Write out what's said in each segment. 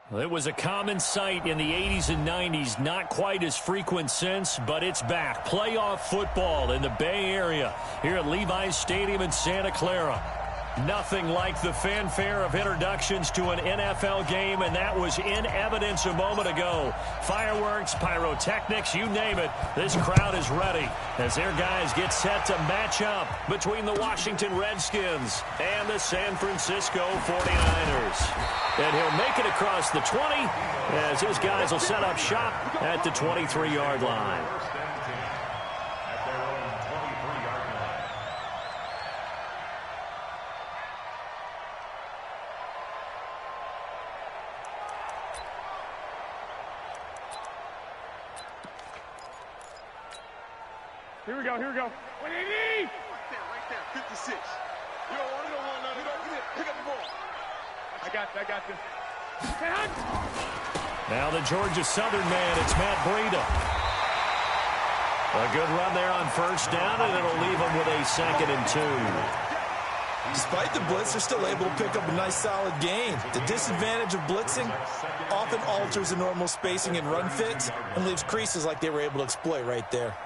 Well, it was a common sight in the 80s and 90s, not quite as frequent since, but it's back. Playoff football in the Bay Area here at Levi's Stadium in Santa Clara. Nothing like the fanfare of introductions to an NFL game, and that was in evidence a moment ago. Fireworks, pyrotechnics, you name it. This crowd is ready as their guys get set to match up between the Washington Redskins and the San Francisco 49ers. And he'll make it across the 20 as his guys will set up shop at the 23-yard line. Here we go, here we go. 180! Right there, 56. You don't want none. Pick up the ball. I got this. Now the Georgia Southern man, it's Matt Breida. A good run there on first down, and it'll leave him with a 2nd and 2. Despite the blitz, they're still able to pick up a nice solid gain. The disadvantage of blitzing often alters the normal spacing and run fits and leaves creases like they were able to exploit right there.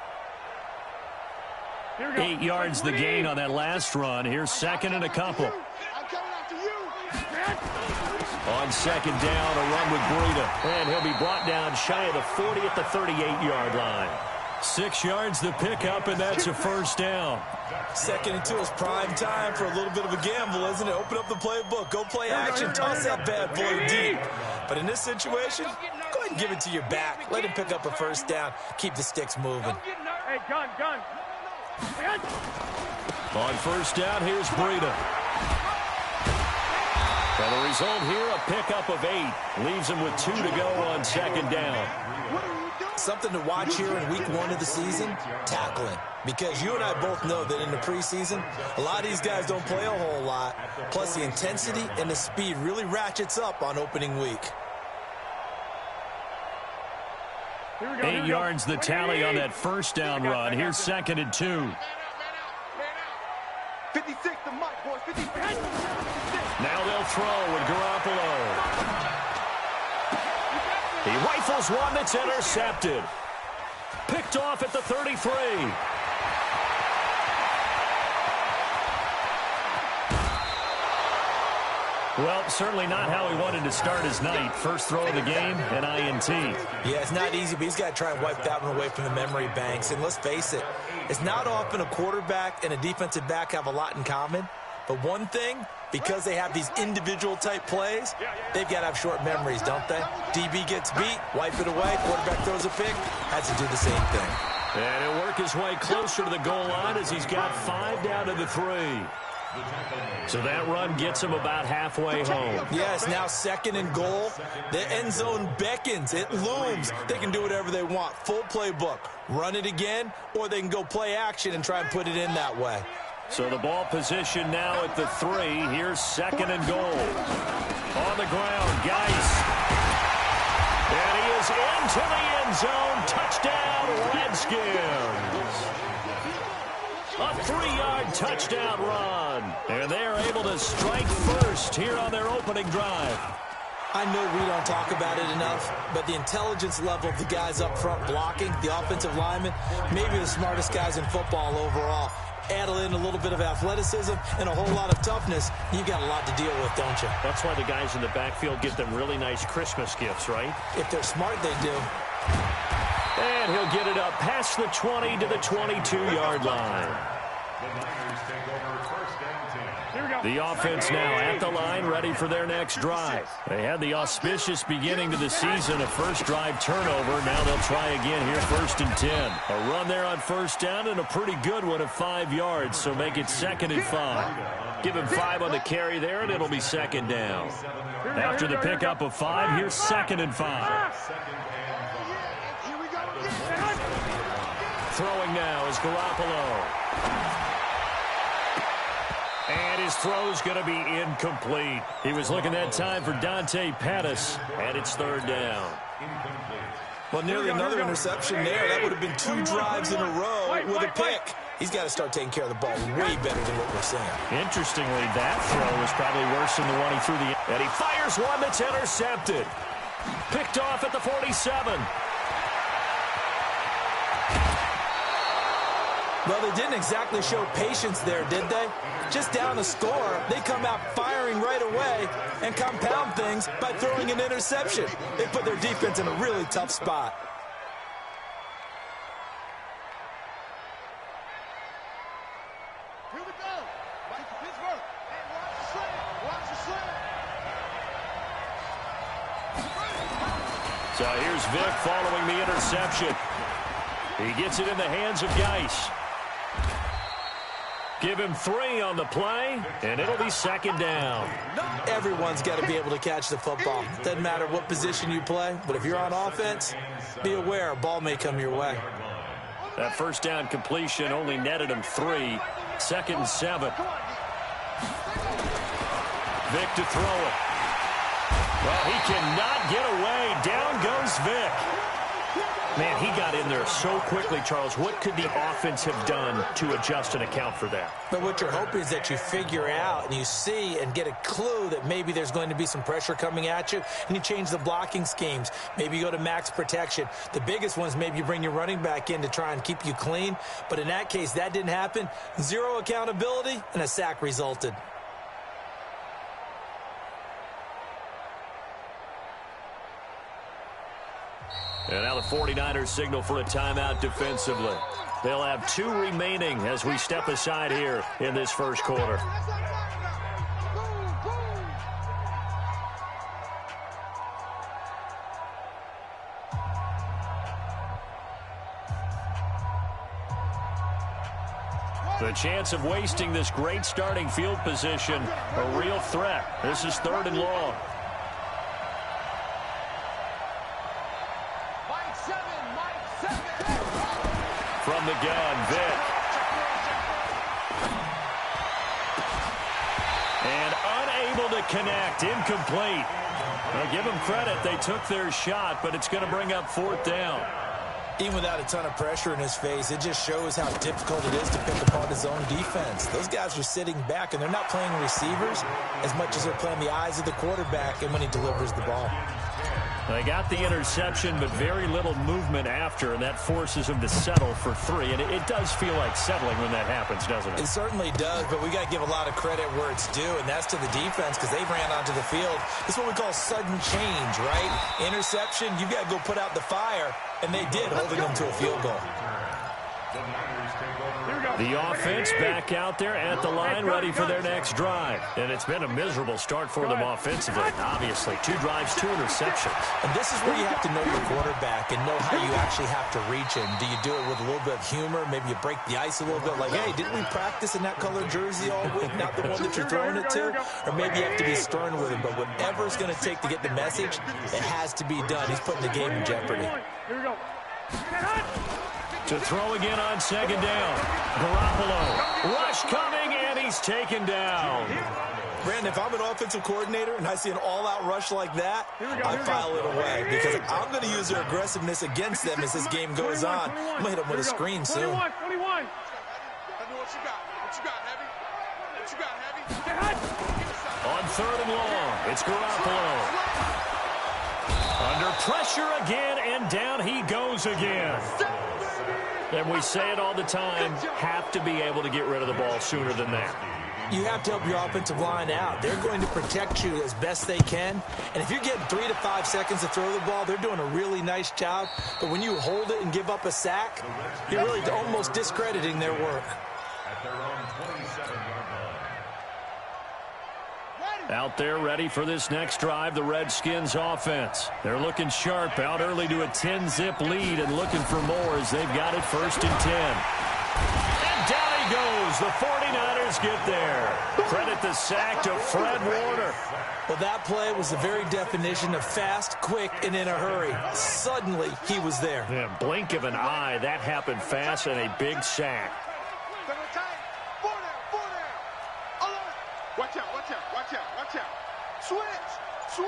8 yards the gain on that last run. Here's 2nd and a couple. On 2nd down, a run with Breida. And he'll be brought down shy of the 40 at the 38-yard line. 6 yards the pickup, and that's a first down. 2nd and 2 is prime time for a little bit of a gamble, isn't it? Open up the playbook, go play action, toss that bad boy deep. But in this situation, go ahead and give it to your back. Let him pick up a first down. Keep the sticks moving. Hey, gun. On first down, here's Breida. And the result here, a pickup of 8. Leaves him with 2 to go on 2nd down. Something to watch here in week 1 of the season, tackling. Because you and I both know that in the preseason, a lot of these guys don't play a whole lot. Plus the intensity and the speed really ratchets up on opening week. 8 yards the tally on that first down run. Here's 2nd and 2. 56 to Mike, boys. 56. Now they'll throw with Garoppolo. He rifles one that's intercepted. Picked off at the 33. Well, certainly not how he wanted to start his night. First throw of the game, an INT. Yeah, it's not easy, but he's got to try and wipe that one away from the memory banks. And let's face it, it's not often a quarterback and a defensive back have a lot in common. But one thing, because they have these individual type plays, they've got to have short memories, don't they? DB gets beat, wipe it away, quarterback throws a pick, has to do the same thing. And he'll work his way closer to the goal line as he's got 5 down to the 3. So that run gets him about halfway home. Yes, now 2nd and goal. The end zone beckons. It looms. They can do whatever they want. Full playbook. Run it again, or they can go play action and try and put it in that way. So the ball position now at the 3. Here's 2nd and goal. On the ground, Geis. And he is into the end zone. Touchdown, Redskins. A 3-yard touchdown run. And they're able to strike first here on their opening drive. I know we don't talk about it enough, but the intelligence level of the guys up front blocking, the offensive linemen, maybe the smartest guys in football overall. Add in a little bit of athleticism and a whole lot of toughness, you've got a lot to deal with, don't you? That's why the guys in the backfield get them really nice Christmas gifts, right? If they're smart, they do. And he'll get it up past the 20 to the 22-yard line. The offense now at the line, ready for their next drive. They had the auspicious beginning to the season, a first drive turnover. Now they'll try again here, 1st and 10. A run there on first down and a pretty good one of 5 yards, so make it 2nd and 5. Give him 5 on the carry there, and it'll be 2nd down. After the pickup of 5, here's 2nd and 5. Throwing now is Garoppolo. And his throw's going to be incomplete. He was looking that time for Dante Pettis, and it's 3rd down. Well, nearly another interception there. That would have been 2 drives in a row with a pick. He's got to start taking care of the ball way better than what we're seeing. Interestingly, that throw was probably worse than the one he threw. And he fires one that's intercepted. Picked off at the 47. Well, they didn't exactly show patience there, did they? Just down a score, they come out firing right away and compound things by throwing an interception. They put their defense in a really tough spot. Here we go. Back to Pittsburgh. And watch the slam. Watch the slam. So here's Vic following the interception. He gets it in the hands of Geis. Give him 3 on the play, and it'll be second down. Everyone's got to be able to catch the football. Doesn't matter what position you play, but if you're on offense, be aware a ball may come your way. That first down completion only netted him 3. 2nd and 7. Vic to throw it. Well, he cannot get away. Down goes Vic. Man, he got in there so quickly, Charles. What could the offense have done to adjust and account for that? But what you're hoping is that you figure out and you see and get a clue that maybe there's going to be some pressure coming at you, and you change the blocking schemes. Maybe you go to max protection. The biggest one is maybe you bring your running back in to try and keep you clean. But in that case, that didn't happen. 0 accountability, and a sack resulted. And now the 49ers signal for a timeout defensively. They'll have 2 remaining as we step aside here in this first quarter. The chance of wasting this great starting field position, a real threat. This is 3rd and long. From the gun, Vic. And unable to connect, incomplete. I'll give them credit, they took their shot, but it's going to bring up 4th down. Even without a ton of pressure in his face, it just shows how difficult it is to pick apart his own defense. Those guys are sitting back, and they're not playing receivers as much as they're playing the eyes of the quarterback and when he delivers the ball. They got the interception, but very little movement after, and that forces him to settle for 3. And it does feel like settling when that happens, doesn't it? It certainly does, but we got to give a lot of credit where it's due, and that's to the defense because they ran onto the field. It's what we call sudden change, right? Interception, you got to go put out the fire, and they did, holding them to a field goal. The offense back out there at the line, ready for their next drive. And it's been a miserable start for them offensively. Obviously, 2 drives, 2 interceptions. And this is where you have to know your quarterback and know how you actually have to reach him. Do you do it with a little bit of humor? Maybe you break the ice a little bit, like, hey, didn't we practice in that colored jersey all week? Not the one that you're throwing it to? Or maybe you have to be stern with him. But whatever it's going to take to get the message, it has to be done. He's putting the game in jeopardy. Here we go. To throw again on 2nd down. Garoppolo. Rush coming, and he's taken down. Brandon, if I'm an offensive coordinator and I see an all-out rush like that, I file it away because I'm going to use their aggressiveness against them as this game goes on. I'm going to hit them with a screen soon. 21. I know what you got. What you got, Heavy? What you got, Heavy? On 3rd and long, it's Garoppolo. Under pressure again, and down he goes again. And we say it all the time, have to be able to get rid of the ball sooner than that. You have to help your offensive line out. They're going to protect you as best they can. And if you're getting 3 to 5 seconds to throw the ball, they're doing a really nice job. But when you hold it and give up a sack, you're really almost discrediting their work. Out there ready for this next drive, the Redskins offense. They're looking sharp, out early to a 10-zip lead and looking for more as they've got it 1st and 10. And down he goes. The 49ers get there. Credit the sack to Fred Warner. Well, that play was the very definition of fast, quick, and in a hurry. Suddenly, he was there. Yeah, blink of an eye, that happened fast and a big sack. Watch out, watch out, watch out, watch out. Switch.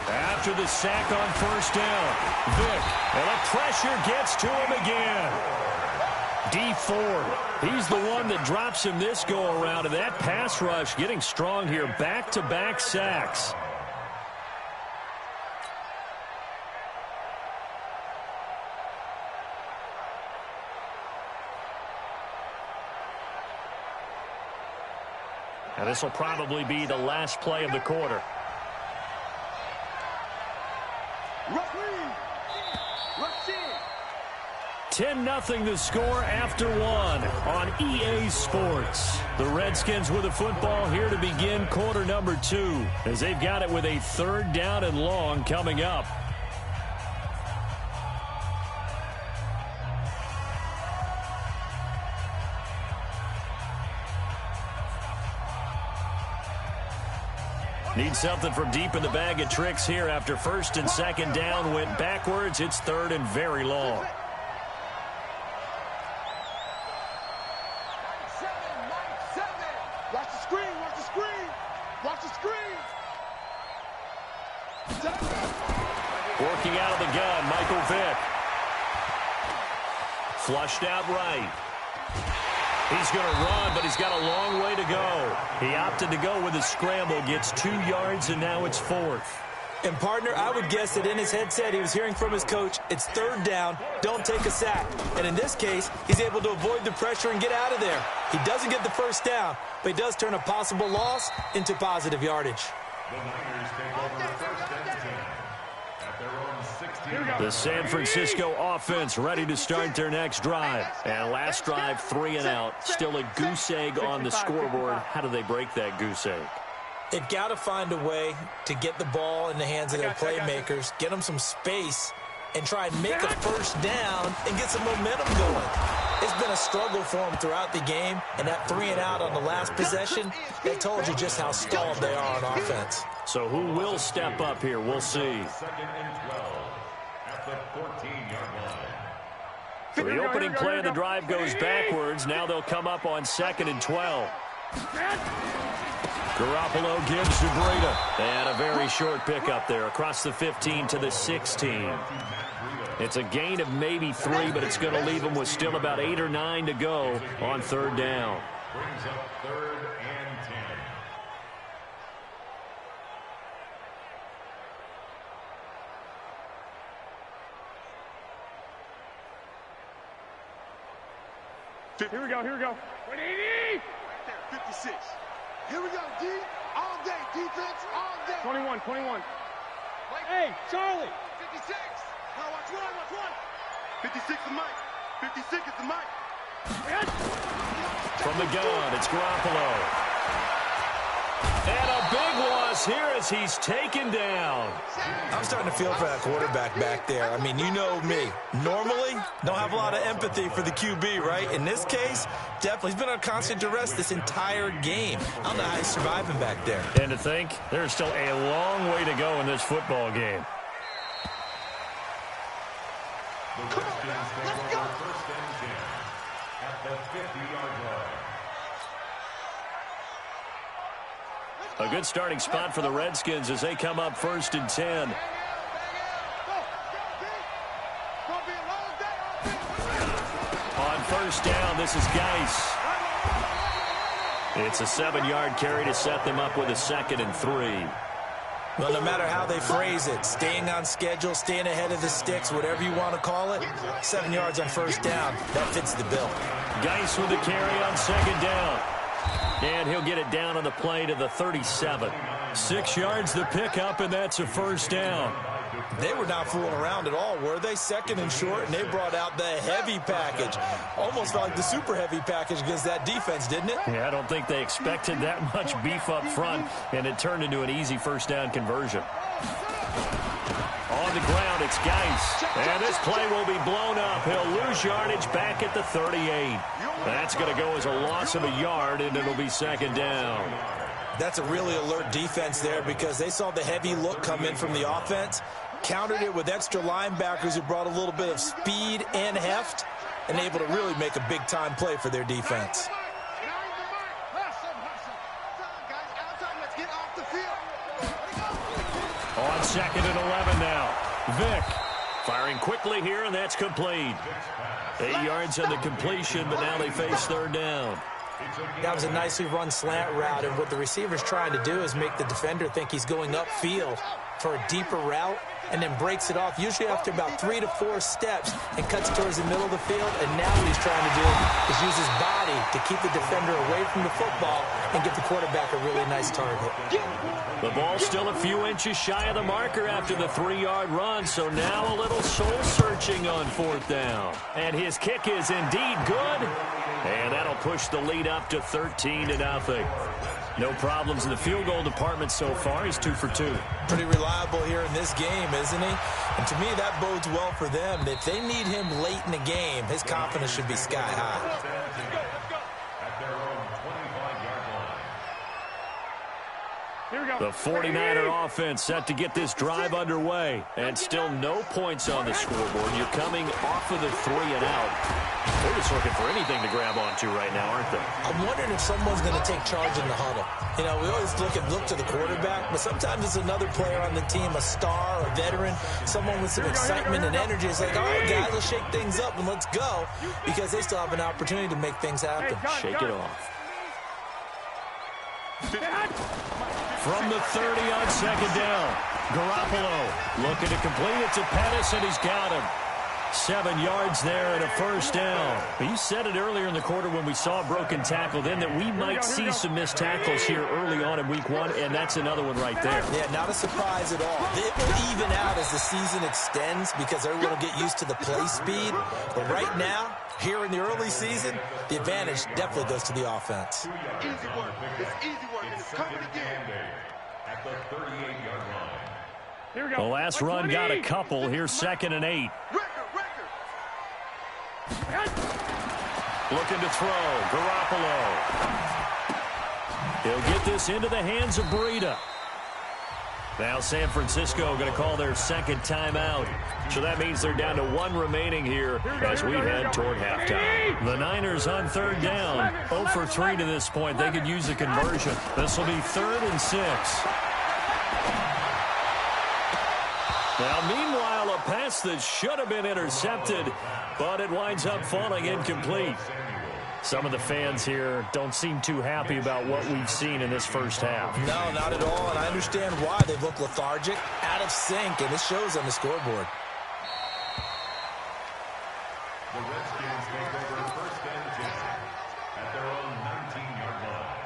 After the sack on 1st down, Vic, and the pressure gets to him again. D Ford, he's the one that drops him this go-around, and that pass rush getting strong here. Back-to-back sacks. And this will probably be the last play of the quarter. 10-0 the score after one on EA Sports. The Redskins with the football here to begin quarter number 2 as they've got it with a 3rd down and long coming up. Need something from deep in the bag of tricks here after 1st and 2nd down went backwards. It's 3rd and very long. Watch the screen, watch the screen, watch the screen. Working out of the gun, Michael Vick. Flushed out right. He's going to run, but he's got a long way to go. He opted to go with a scramble, gets 2 yards, and now it's 4th. And, partner, I would guess that in his headset he was hearing from his coach, it's 3rd down, don't take a sack. And in this case, he's able to avoid the pressure and get out of there. He doesn't get the 1st down, but he does turn a possible loss into positive yardage. The Niners take over 1st and 10 at their own 16. The San Francisco offense ready to start their next drive. And last drive, 3 and out. Still a goose egg on the scoreboard. How do they break that goose egg? They've got to find a way to get the ball in the hands of their playmakers, get them some space, and try and make a 1st down and get some momentum going. It's been a struggle for them throughout the game, and that 3 and out on the last possession, that told you just how stalled they are on offense. So who will step up here? We'll see. 2nd and 12 at the 14-yard line. So the opening play of the drive goes backwards. Now they'll come up on 2nd and 12. Garoppolo gives to Breida. They had a very short pickup there across the 15 to the 16. It's a gain of maybe 3, but it's going to leave them with still about 8 or 9 to go on 3rd down. Brings up 3rd and 10. Here we go, here we go. 180! 56. Here we go, D. All day. Defense, all day. 21, 21. Hey, Charlie. 56. Watch one. 56 is Mike. 56 is the Mike. From the gun, it's Garoppolo. And a big loss here as he's taken down. I'm starting to feel for that quarterback back there. I mean, you know me. Normally, don't have a lot of empathy for the QB, right? In this case, definitely. He's been under constant duress this entire game. I don't know how he's surviving back there. And to think, there's still a long way to go in this football game. The Redskins take over 1st and 10 at the 50-yard line. A good starting spot for the Redskins as they come up 1st and 10. On 1st down, this is Geis. It's a 7-yard carry to set them up with a 2nd and 3. Well, no matter how they phrase it, staying on schedule, staying ahead of the sticks, whatever you want to call it, 7 yards on 1st down, that fits the bill. Geis with the carry on 2nd down. And he'll get it down on the play to the 37. 6 yards the pickup, and that's a 1st down. They were not fooling around at all, were they? 2nd and short, and they brought out the heavy package. Almost like the super heavy package against that defense, didn't it? Yeah, I don't think they expected that much beef up front, and it turned into an easy 1st down conversion. On the ground, it's Geis. And this play will be blown up. He'll lose yardage back at the 38. That's going to go as a loss of a yard, and it'll be 2nd down. That's a really alert defense there because they saw the heavy look come in from the offense, countered it with extra linebackers who brought a little bit of speed and heft, and able to really make a big-time play for their defense. On 2nd and 11 now. Vick firing quickly here, and that's complete. 8 yards on the completion, but now they face third down. That was a nicely run slant route, and what the receiver's trying to do is make the defender think he's going upfield for a deeper route, and then breaks it off, usually after about 3 to 4 steps, and cuts towards the middle of the field. And now what he's trying to do is use his body to keep the defender away from the football and give the quarterback a really nice target. The ball's still a few inches shy of the marker after the 3-yard run, so now a little soul-searching on fourth down. And his kick is indeed good, and that'll push the lead up to 13-0. No problems in the field goal department so far. He's 2 for 2. Pretty reliable here in this game, isn't he? And to me, that bodes well for them. If they need him late in the game, his confidence should be sky high. The 49er offense set to get this drive underway. And still no points on the scoreboard. You're coming off of the 3 and out. They're just looking for anything to grab onto right now, aren't they? I'm wondering if someone's going to take charge in the huddle. You know, we always look to the quarterback, but sometimes it's another player on the team, a star, a veteran, someone with some excitement and energy. It's like, all right, guys, let's shake things up and let's go, because they still have an opportunity to make things happen. Shake it off. From the 30 on second down, Garoppolo looking to complete it to Pettis, and he's got him. 7 yards there and a first down. But you said it earlier in the quarter when we saw a broken tackle then that we might see some missed tackles here early on in week 1, and that's another one right there. Yeah, not a surprise at all. It will even out as the season extends because they're going to get used to the play speed. But right now, here in the early season, the advantage definitely goes to the offense. Easy work. It's easy work. It's coming again. At the 38-yard line. Here we go. The last run got a couple. Here's 2nd and 8. Looking to throw. Garoppolo. He'll get this into the hands of Breida. Now San Francisco going to call their second timeout. So that means they're down to 1 remaining here as we head toward halftime. The Niners on third down. 0 for 3 to this point. They could use a conversion. This will be 3rd and 6. Now, meanwhile, a pass that should have been intercepted, but it winds up falling incomplete. Some of the fans here don't seem too happy about what we've seen in this first half. No, not at all, and I understand why. They look lethargic, out of sync, and it shows on the scoreboard. The Redskins take over 1st and 10 at their own 19-yard line.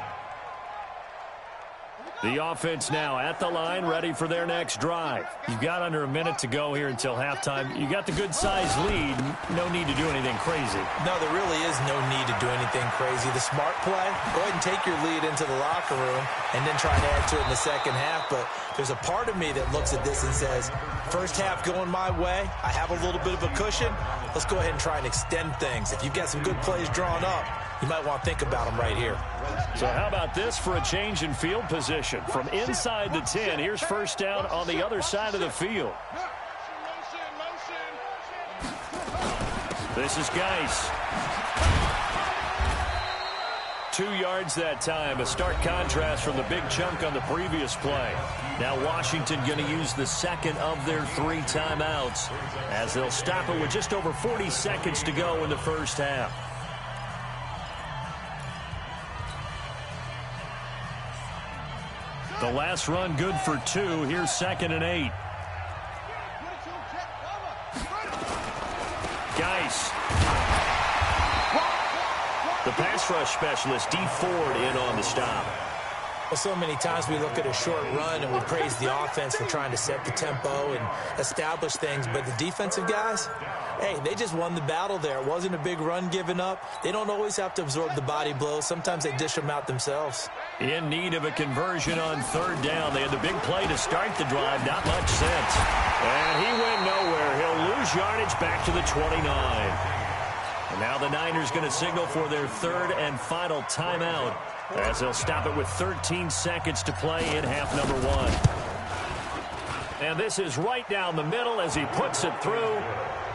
The offense now at the line, ready for their next drive. You've got under a minute to go here until halftime. You got the good-sized lead. No need to do anything crazy. No, there really is no need to do anything crazy. The smart play, go ahead and take your lead into the locker room and then try to add to it in the second half. But there's a part of me that looks at this and says, first half going my way, I have a little bit of a cushion. Let's go ahead and try and extend things. If you've got some good plays drawn up, you might want to think about them right here. So how about this for a change in field position? From inside the 10, here's first down on the other side of the field. This is Geis. 2 yards that time, a stark contrast from the big chunk on the previous play. Now Washington going to use the second of their 3 timeouts as they'll stop it with just over 40 seconds to go in the first half. The last run good for 2. Here's 2nd and 8. Geis. The pass rush specialist, D. Ford, in on the stop. Well, so many times we look at a short run and we praise the offense for trying to set the tempo and establish things. But the defensive guys, hey, they just won the battle there. It wasn't a big run given up. They don't always have to absorb the body blows. Sometimes they dish them out themselves. In need of a conversion on third down. They had the big play to start the drive. Not much sense. And he went nowhere. He'll lose yardage back to the 29. And now the Niners going to signal for their 3rd and final timeout as they'll stop it with 13 seconds to play in half number 1. And this is right down the middle as he puts it through.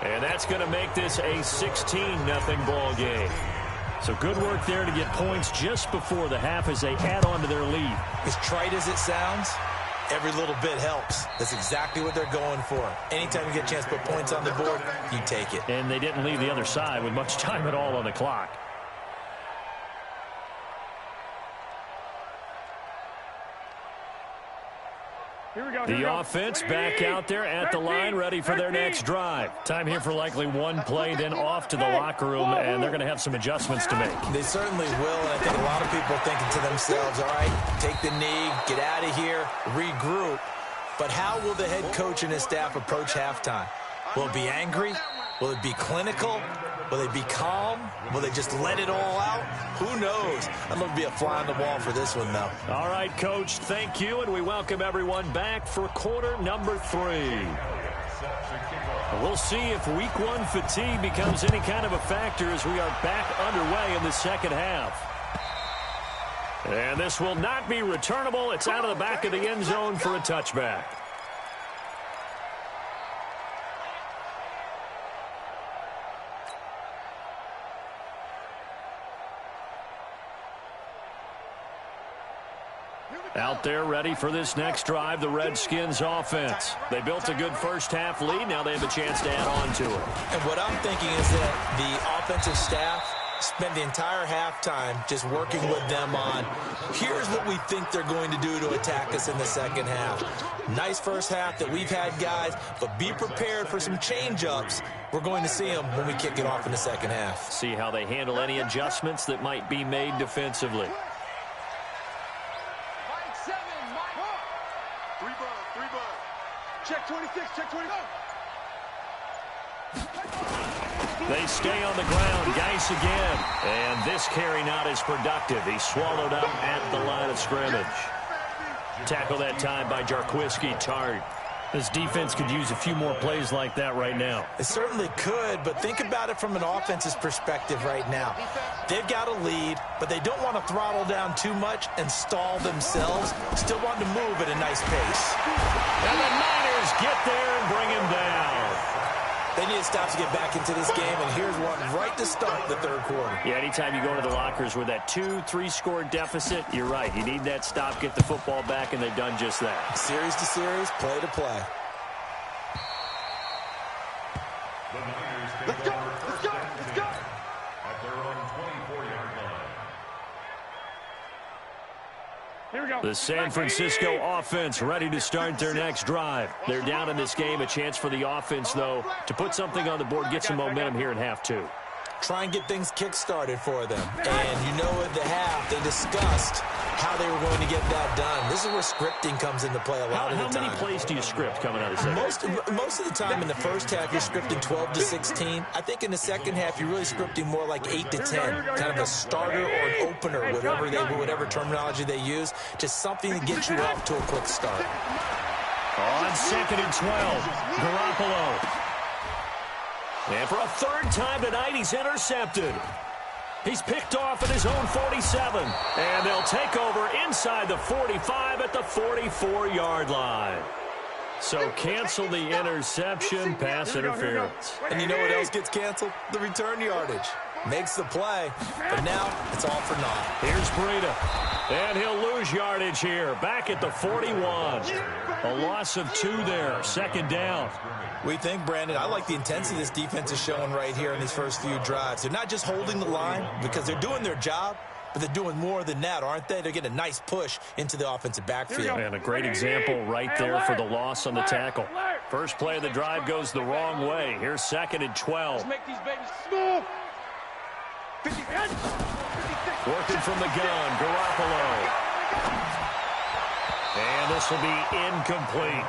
And that's going to make this a 16-0 ball game. So good work there to get points just before the half as they add on to their lead. As trite as it sounds, Every little bit helps. That's exactly what they're going for. Anytime you get a chance to put points on the board, you take it. And they didn't leave the other side with much time at all on the clock. The offense back out there at the line, ready for their next drive. Time here for likely one play, then off to the locker room, and they're going to have some adjustments to make. They certainly will, and I think a lot of people are thinking to themselves, all right, take the knee, get out of here, regroup. But how will the head coach and his staff approach halftime? Will it be angry? Will it be clinical? Will they be calm? Will they just let it all out? Who knows? I'd love to be a fly on the wall for this one, though. All right, Coach, thank you, and we welcome everyone back for quarter number 3. We'll see if week 1 fatigue becomes any kind of a factor as we are back underway in the second half. And this will not be returnable. It's out of the back of the end zone for a touchback. Out there ready for this next drive, the Redskins offense. They built a good first half lead. Now they have a chance to add on to it. And what I'm thinking is that the offensive staff spend the entire halftime just working with them on, here's what we think they're going to do to attack us in the second half. Nice first half that we've had, guys, but be prepared for some change-ups. We're going to see them when we kick it off in the second half. See how they handle any adjustments that might be made defensively. Check 26, check 20. They stay on the ground. Geis again. And this carry not as productive. He's swallowed up at the line of scrimmage. Tackle that time by Jarquiski Tart. This defense could use a few more plays like that right now. It certainly could, but think about it from an offense's perspective right now. They've got a lead, but they don't want to throttle down too much and stall themselves. Still want to move at a nice pace. And the Niners get there and bring him down. They need to stop to get back into this game, and here's one right to start the third quarter. Yeah, anytime you go into the lockers with that 2-3 score deficit, you're right. You need that stop, get the football back, and they've done just that. Series to series, play to play. Let's go, let's go, let's go. At their own 24-yard line. Here we go. The San Francisco offense ready to start their next drive. They're down in this game. A chance for the offense, though, to put something on the board, get some momentum here in half 2. Try and get things kick-started for them. And you know at the half, they discussed how they were going to get that done. This is where scripting comes into play a lot of the time. How many plays do you script coming out of the second? Most of the time in the first half, you're scripting 12 to 16. I think in the second half, you're really scripting more like 8 to 10. Kind of a starter or an opener, whatever terminology they use. Just something to get you off to a quick start. On 2nd and 12, Garoppolo. And for a third time tonight, he's intercepted. He's picked off at his own 47. And they'll take over inside the 45 at the 44-yard line. So cancel the interception, pass interference. And you know what else gets canceled? The return yardage. Makes the play, but now it's all for naught. Here's Breida. And he'll lose yardage here. Back at the 41. A loss of 2 there. 2nd down. We think, Brandon, I like the intensity this defense is showing right here in these first few drives. They're not just holding the line because they're doing their job, but they're doing more than that, aren't they? They're getting a nice push into the offensive backfield. And a great example right there for the loss on the tackle. First play of the drive goes the wrong way. Here's 2nd and 12. Let's make these babies smooth. 50, Working from the gun, Garoppolo. And this will be incomplete.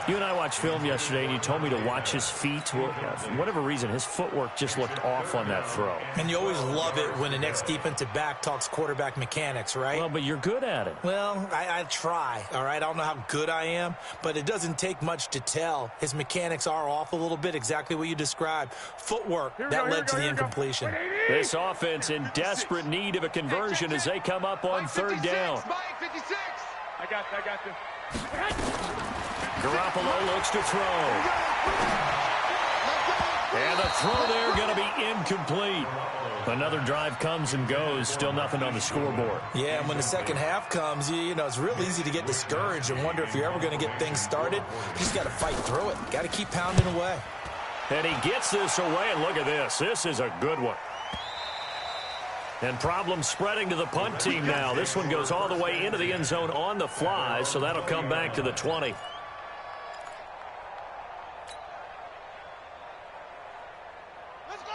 You and I watched film yesterday, and you told me to watch his feet. For whatever reason, his footwork just looked off on that throw. And you always love it when the next defensive back talks quarterback mechanics, right? Well, but you're good at it. Well, I try, all right? I don't know how good I am, but it doesn't take much to tell. His mechanics are off a little bit, exactly what you described. Footwork, that led to the incompletion. This offense in desperate need of a conversion as they come up on 3rd down. I got this. Garoppolo looks to throw. And the throw there going to be incomplete. Another drive comes and goes, still nothing on the scoreboard. Yeah, and when the second half comes, you know, it's real easy to get discouraged and wonder if you're ever going to get things started. You just got to fight through it. Got to keep pounding away. And he gets this away, and look at this. This is a good one. And problems spreading to the punt team now. This one goes all the way into the end zone on the fly, so that'll come back to the 20.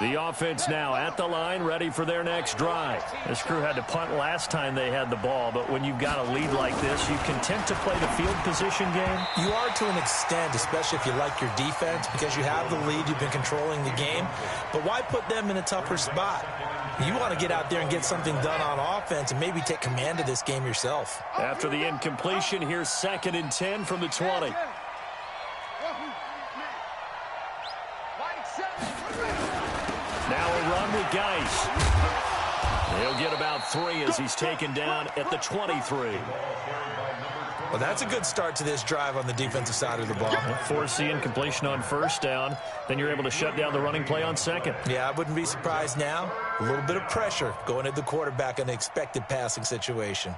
The offense now at the line, ready for their next drive. This crew had to punt last time they had the ball, but when you've got a lead like this, you content to play the field position game? You are to an extent, especially if you like your defense, because you have the lead, you've been controlling the game. But why put them in a tougher spot? You want to get out there and get something done on offense and maybe take command of this game yourself. After the incompletion, here's 2nd and 10 from the 20. Now a run with Geis. He'll get about 3 as he's taken down at the 23. Well, that's a good start to this drive on the defensive side of the ball. Force the incompletion on 1st down. Then you're able to shut down the running play on 2nd. Yeah, I wouldn't be surprised now. A little bit of pressure going at the quarterback in an expected passing situation.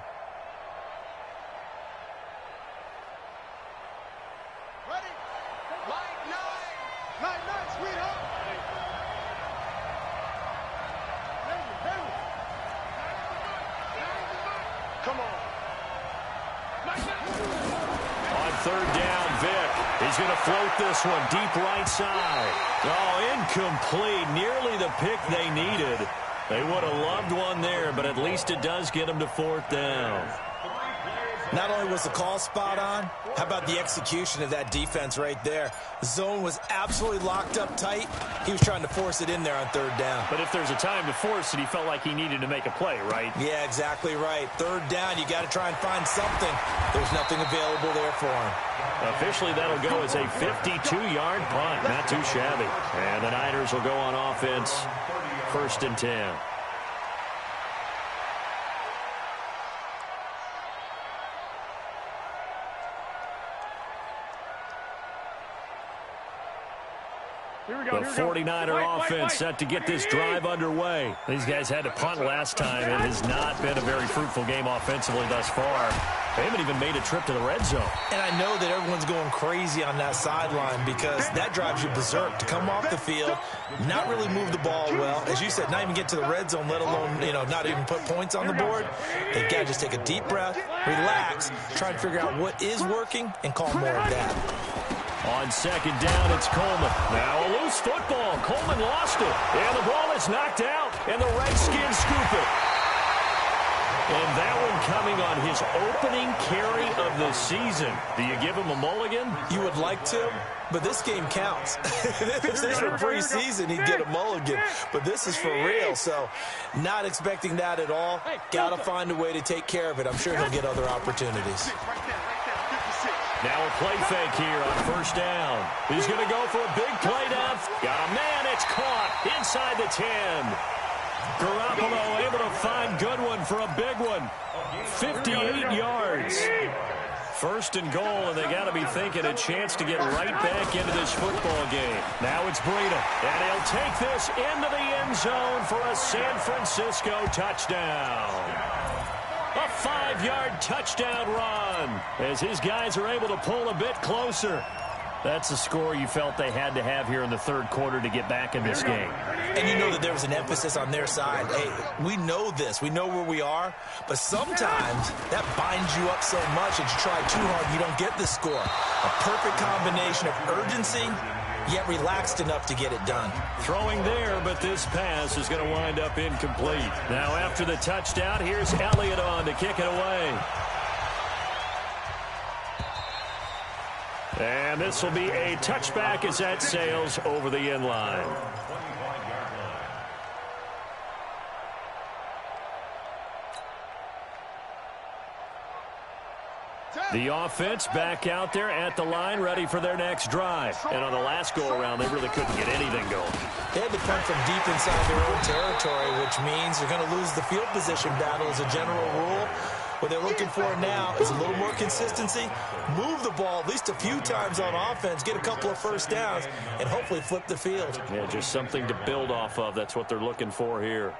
Come on. On 3rd down, Vic. He's going to float this one deep right side. Oh, incomplete. Nearly the pick they needed. They would have loved one there, but at least it does get them to 4th down. Not only was the call spot on, how about the execution of that defense right there? The zone was absolutely locked up tight. He was trying to force it in there on 3rd down. But if there's a time to force it, he felt like he needed to make a play, right? Yeah, exactly right. 3rd down, you got to try and find something. There's nothing available there for him. Officially, that'll go as a 52-yard punt. Not too shabby. And the Niners will go on offense, 1st and 10. The 49er offense set to get this drive underway. These guys had to punt last time. It has not been a very fruitful game offensively thus far. They haven't even made a trip to the red zone. And I know that everyone's going crazy on that sideline because that drives you berserk to come off the field, not really move the ball well. As you said, not even get to the red zone, let alone, you know, not even put points on the board. They've got to just take a deep breath, relax, try and figure out what is working, and call more of that. On 2nd down, it's Coleman. Now a loose football. Coleman lost it. And the ball is knocked out. And the Redskins scoop it. And that one coming on his opening carry of the season. Do you give him a mulligan? You would like to, but this game counts. If this were preseason, he'd get a mulligan. But this is for real, so not expecting that at all. Got to find a way to take care of it. I'm sure he'll get other opportunities. Now a play fake here on 1st down. He's going to go for a big play down. Got a man. It's caught inside the 10. Garoppolo able to find Goodwin for a big one. 58 yards. 1st and goal, and they got to be thinking a chance to get right back into this football game. Now it's Breida, and he'll take this into the end zone for a San Francisco touchdown. A 5-yard touchdown run as his guys are able to pull a bit closer. That's a score you felt they had to have here in the 3rd quarter to get back in this game. And you know that there was an emphasis on their side. Hey, we know this. We know where we are. But sometimes that binds you up so much that you try too hard, you don't get the score. A perfect combination of urgency, yet relaxed enough to get it done. Throwing there, but this pass is going to wind up incomplete. Now after the touchdown, here's Elliott on to kick it away. And this will be a touchback as that sails over the end line. The offense back out there at the line, ready for their next drive. And on the last go-around, they really couldn't get anything going. They had to punt from deep inside their own territory, which means they're going to lose the field position battle as a general rule. What they're looking for now is a little more consistency, move the ball at least a few times on offense, get a couple of first downs, and hopefully flip the field. Yeah, just something to build off of. That's what they're looking for here.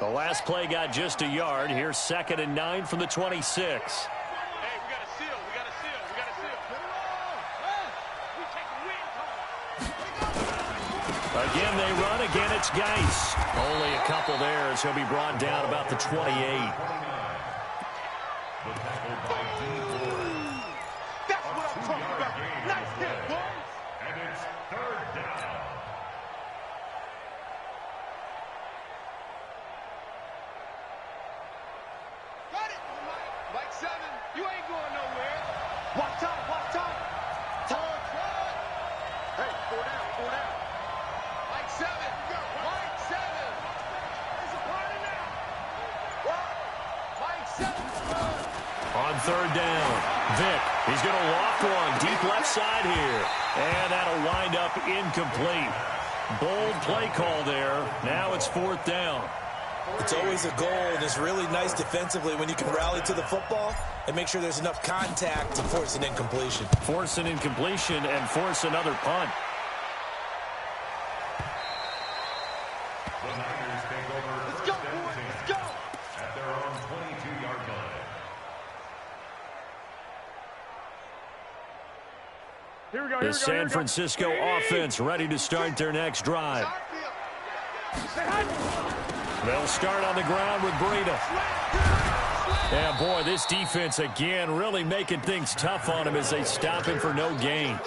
The last play got just a yard. Here's 2nd and 9 from the 26. Again, they run. Again, it's Geis. Only a couple there as he'll be brought down about the 28. That's what I'm talking about. Nice hit, boys. And it's 3rd down. Got it. Mike 7, you ain't going nowhere. Watch out, watch out. Hey, 4 down, 4 down. Mike 7, Mike 7. It's a party now. What? Mike 7. On 3rd down, Vick, he's going to loft one deep left side here. And that'll wind up incomplete. Bold play call there. Now it's 4th down. It's always a goal, and it's really nice defensively when you can rally to the football and make sure there's enough contact to force an incompletion. Force an incompletion and force another punt. The Niners take over. Let's go, boys. Let's go. At their own 22-yard line. Here we go. The San Francisco offense ready to start their next drive. They'll start on the ground with Breida. Yeah, boy, this defense again really making things tough on him as they stop him for no gain.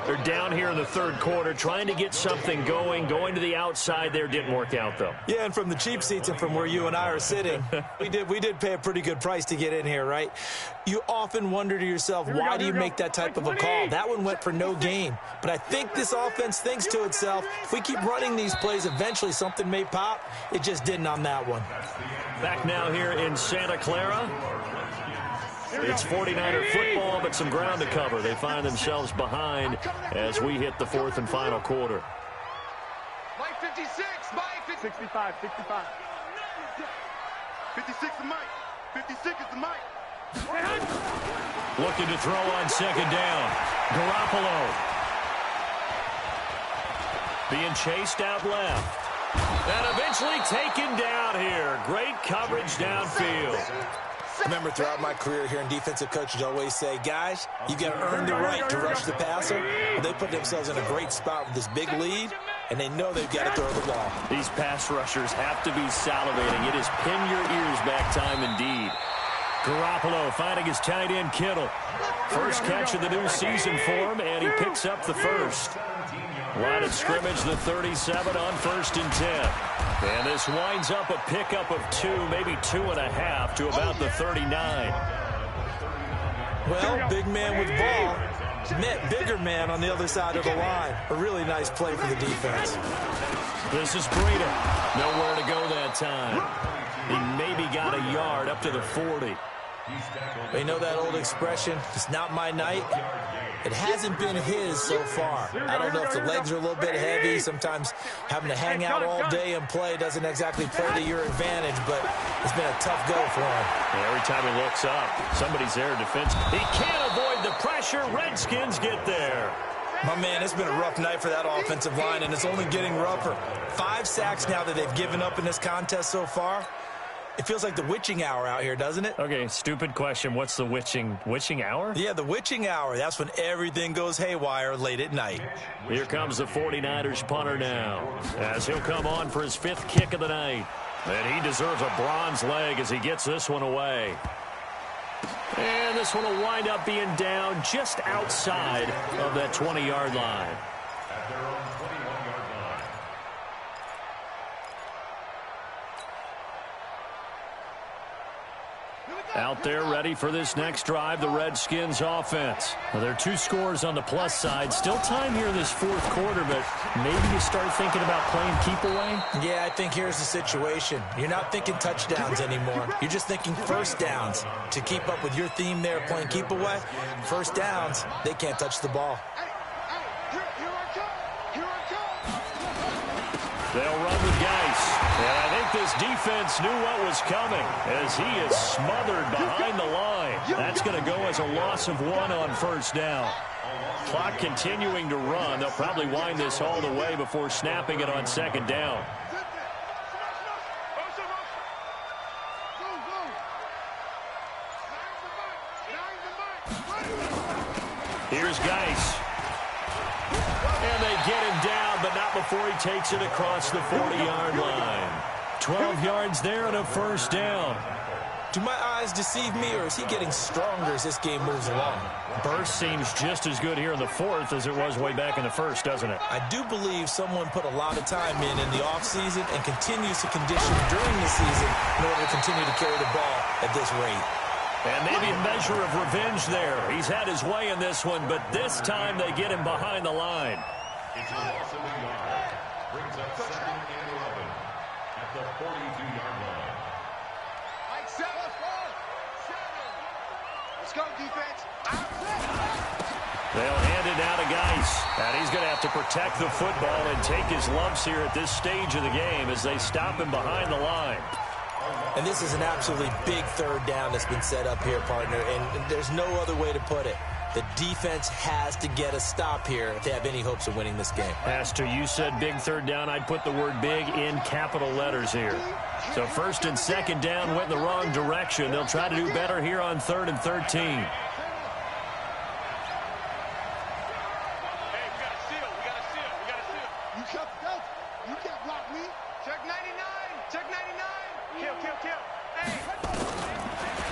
They're down here in the 3rd quarter trying to get something going to the outside there. Didn't work out, though. Yeah, and from the cheap seats and from where you and I are sitting, we did pay a pretty good price to get in here, right? You often wonder to yourself, why do you make that type of a call? That one went for no gain. But I think this offense thinks to itself, if we keep running these plays, eventually something may pop. It just didn't on that one. Back now here in Santa Clara. It's 49er football, but some ground to cover. They find themselves behind as we hit the 4th and final quarter. Mike 56, Mike 65, 65. 56 is Mike. 56 is the Mike. Looking to throw on 2nd down. Garoppolo. Being chased out left. And eventually taken down here. Great coverage downfield. Remember, throughout my career here in defensive coaches always say, guys, you got to earn the right to rush the passer. Well, they put themselves in a great spot with this big lead, and they know they've got to throw the ball. These pass rushers have to be salivating. It is pin your ears back time indeed. Garoppolo finding his tight end Kittle. First catch of the new season for him, and he picks up the first. Line of scrimmage, the 37 on 1st and 10. And this winds up a pickup of 2, maybe 2.5 to about the 39. Well, big man with ball met bigger man on the other side of the line. A really nice play for the defense. This is Breida. Nowhere to go that time. He maybe got a yard up to the 40. You know that old expression, it's not my night? It hasn't been his so far. I don't know if the legs are a little bit heavy. Sometimes having to hang out all day and play doesn't exactly play to your advantage, but it's been a tough go for him. Yeah, every time he looks up, somebody's there in defense. He can't avoid the pressure. Redskins get there. My man, it's been a rough night for that offensive line, and it's only getting rougher. 5 sacks now that they've given up in this contest so far. It feels like the witching hour out here, doesn't it? Okay, stupid question. What's the witching hour? Yeah, the witching hour. That's when everything goes haywire late at night. Here comes the 49ers punter now, as he'll come on for his 5th kick of the night. And he deserves a bronze leg as he gets this one away. And this one will wind up being down just outside of that 20-yard line. At their own 21-yard line. Out there ready for this next drive, the Redskins offense. Well, there are 2 scores on the plus side. Still time here in this 4th quarter, but maybe you start thinking about playing keep away? Yeah, I think here's the situation. You're not thinking touchdowns anymore. You're just thinking first downs. To keep up with your theme there, playing keep away, first downs, they can't touch the ball. They'll run with Geis. And I think like this defense knew what was coming as he is smothered behind the line. That's going to go as a loss of 1 on first down. Clock continuing to run. They'll probably wind this all the way before snapping it on second down. Here's Geis. And they get him down, but not before he takes it across the 40-yard line. 12 yards there and a first down. Do my eyes deceive me, or is he getting stronger as this game moves along? Burst seems just as good here in the fourth as it was way back in the first, doesn't it? I do believe someone put a lot of time in the offseason and continues to condition during the season in order to continue to carry the ball at this rate. And maybe a measure of revenge there. He's had his way in this one, but this time they get him behind the line. It's a loss of a yard. Brings up 2nd and 11 at the 42-yard line. Like 7. Let's go, defense. They'll hand it now to Geis. And he's going to have to protect the football and take his lumps here at this stage of the game as they stop him behind the line. And this is an absolutely big third down that's been set up here, partner, and there's no other way to put it. The defense has to get a stop here if they have any hopes of winning this game. Pastor, you said big third down. I'd put the word big in capital letters here. So first and second down went in the wrong direction. They'll try to do better here on 3rd and 13.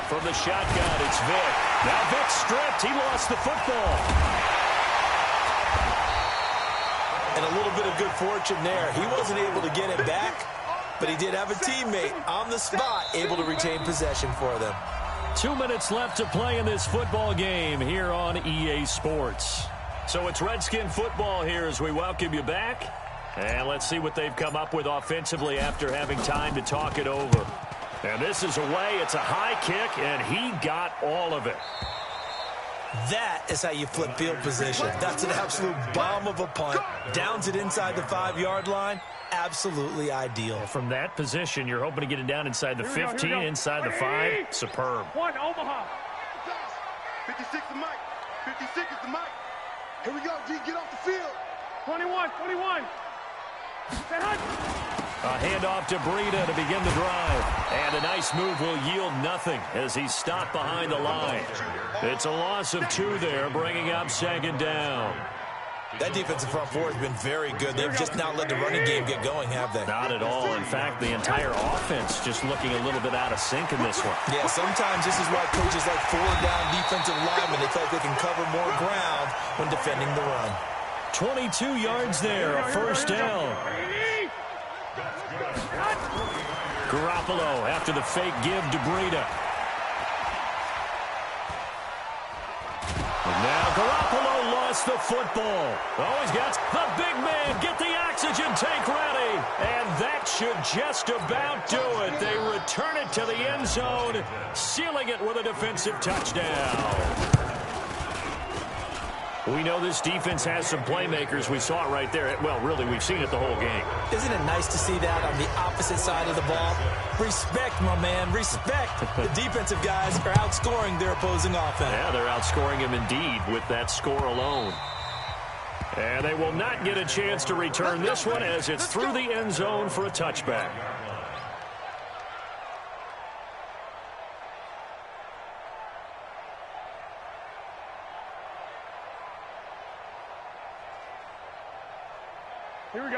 From the shotgun, it's Vic. Now Vic stripped. He lost the football. And a little bit of good fortune there. He wasn't able to get it back, but he did have a teammate on the spot able to retain possession for them. 2 minutes left to play in this football game here on EA Sports. So it's Redskin football here as we welcome you back. And let's see what they've come up with offensively after having time to talk it over. And this is away. It's a high kick, and he got all of it. That is how you flip field position. That's an absolute bomb of a punt. Downs it inside the 5-yard line. Absolutely ideal. From that position, you're hoping to get it down inside the 15, inside the 5. Superb. 1, Omaha. 56 is Mike. 56 is the Mike. Here we go, G. Get off the field. 21. A handoff to Breida to begin the drive. And a nice move will yield nothing as he's stopped behind the line. It's a loss of 2 there, bringing up second down. That defensive front four has been very good. They've just not let the running game get going, have they? Not at all. In fact, the entire offense just looking a little bit out of sync in this one. Yeah, sometimes this is why coaches like 4-down defensive linemen. They feel like they can cover more ground when defending the run. 22 yards there, a first down. Garoppolo after the fake give to Breida. And now Garoppolo lost the football. Oh, he's got the big man. Get the oxygen tank ready. And that should just about do it. They return it to the end zone, sealing it with a defensive touchdown. We know this defense has some playmakers. We saw it right there. Well, really, we've seen it the whole game. Isn't it nice to see that on the opposite side of the ball? Respect, my man, respect. The defensive guys are outscoring their opposing offense. Yeah, they're outscoring him indeed with that score alone. And they will not get a chance to return this one as it's through the end zone for a touchback.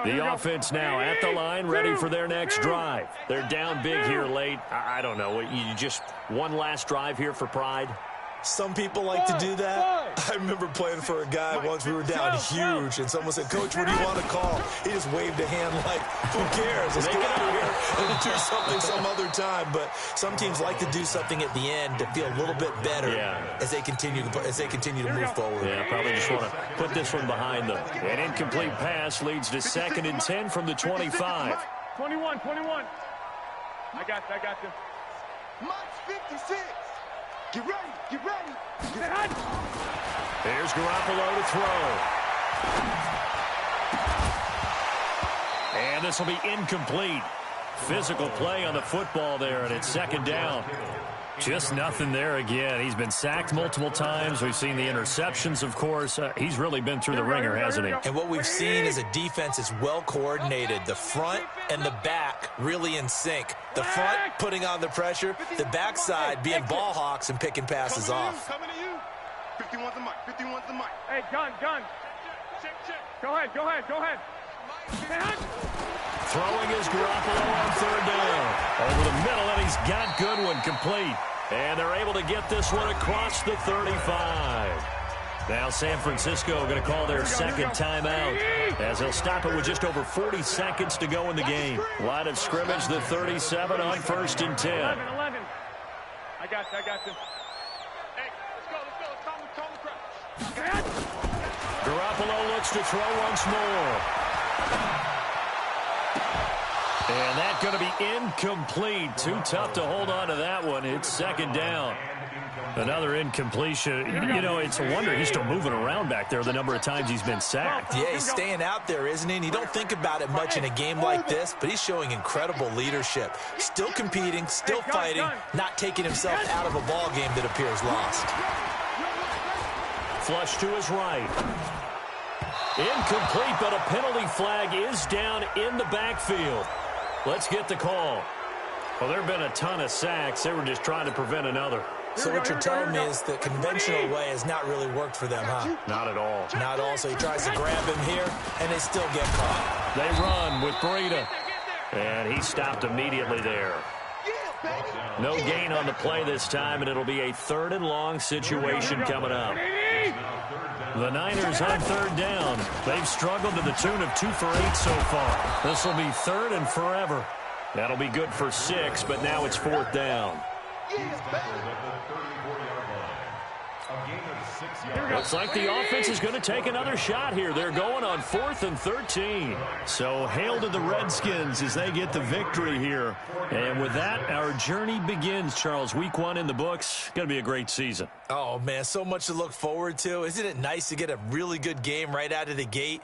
The offense now at the line, ready for their next drive. They're down big here late. I don't know. You just one last drive here for pride? Some people like to do that. I remember playing for a guy once. We were down huge, and someone said, "Coach, what do you want to call?" He just waved a hand like, "Who cares? Let's get out of here and do something some other time." But some teams like to do something at the end to feel a little bit better as they continue to move forward. Yeah, probably just want to put this one behind them. An incomplete pass leads to 2nd and 10 from the 25. 21. I got you. Mike's 56. Get ready. There's Garoppolo to throw. And this will be incomplete. Physical play on the football there, and it's second down. Just nothing there again. He's been sacked multiple times. We've seen the interceptions, of course. He's really been through the ringer, hasn't he? And what we've seen is a defense is well coordinated. The front and the back really in sync. The front putting on the pressure, the backside being ball hawks and picking passes off. Coming to you. 51's the mic. 51's the mic. Hey, gun. Check. Go ahead. Throwing is Garoppolo on third down. Over the middle, and he's got Goodwin complete. And they're able to get this one across the 35. Now San Francisco going to call their second timeout as they'll stop it with just over 40 seconds to go in the game. Line of scrimmage, the 37 on 1st and 10. 11. I got you. Hey, let's go. Calm the crowd. Garoppolo looks to throw once more. And that's going to be incomplete. Too tough to hold on to that one. It's second down. Another incompletion. You know, it's a wonder he's still moving around back there the number of times he's been sacked. Yeah, he's staying out there, isn't he? And you don't think about it much in a game like this, but he's showing incredible leadership. Still competing, still fighting, not taking himself out of a ball game that appears lost. Flush to his right. Incomplete, but a penalty flag is down in the backfield. Let's get the call. Well, there have been a ton of sacks. They were just trying to prevent another. So what you're telling me is the conventional way has not really worked for them, huh? Not at all. Not at all. So he tries to grab him here, and they still get caught. They run with Breida. And he stopped immediately there. No gain on the play this time, and it'll be a 3rd and long situation coming up. The Niners on 3rd down. They've struggled to the tune of 2 for 8 so far. This will be 3rd and forever. That'll be good for 6, but now it's 4th down. Looks like the offense is going to take another shot here. They're going on 4th and 13. So hail to the Redskins as they get the victory here. And with that, our journey begins, Charles. Week 1 in the books. Going to be a great season. Oh, man, so much to look forward to. Isn't it nice to get a really good game right out of the gate?